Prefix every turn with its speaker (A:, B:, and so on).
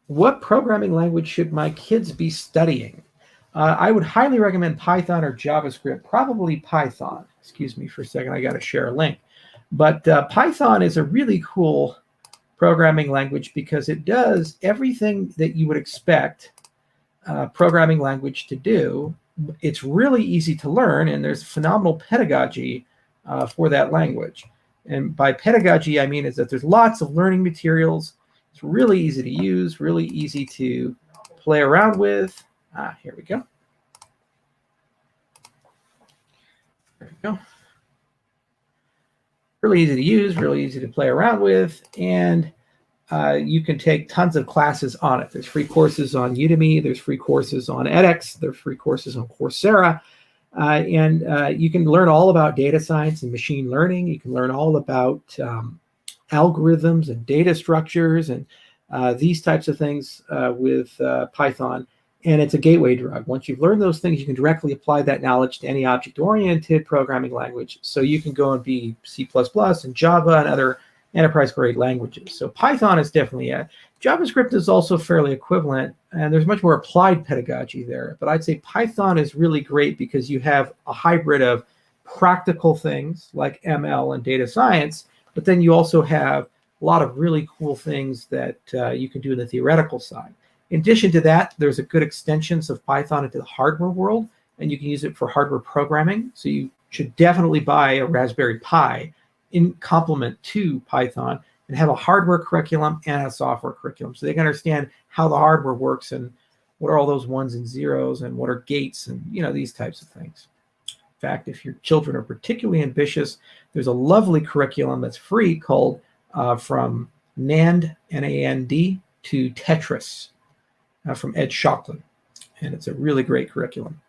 A: What programming language should my kids be studying? I would highly recommend Python or JavaScript, probably Python. Excuse me for a second, I got to share a link. But Python is a really cool programming language because it does everything that you would expect programming language to do. It's really easy to learn, and there's phenomenal pedagogy for that language. And by pedagogy, I mean is that there's lots of learning materials. It's really easy to use, really easy to play around with. Here we go. There we go. Really easy to use, really easy to play around with, and you can take tons of classes on it. There's free courses on Udemy, there's free courses on edX, there's free courses on Coursera, and you can learn all about data science and machine learning. You can learn all about algorithms and data structures and these types of things with Python. And it's a gateway drug. Once you've learned those things, you can directly apply that knowledge to any object-oriented programming language. So you can go and be C++ and Java and other enterprise-grade languages. So Python is definitely it. JavaScript is also fairly equivalent, and there's much more applied pedagogy there. But I'd say Python is really great because you have a hybrid of practical things like ML and data science, but then you also have a lot of really cool things that you can do in the theoretical side. In addition to that, there's a good extensions of Python into the hardware world, and you can use it for hardware programming. So you should definitely buy a Raspberry Pi in complement to Python and have a hardware curriculum and a software curriculum so they can understand how the hardware works and what are all those ones and zeros and what are gates and these types of things. In fact, if your children are particularly ambitious, there's a lovely curriculum that's free called From NAND, N-A-N-D, to Tetris from Ed Shockley, and it's a really great curriculum.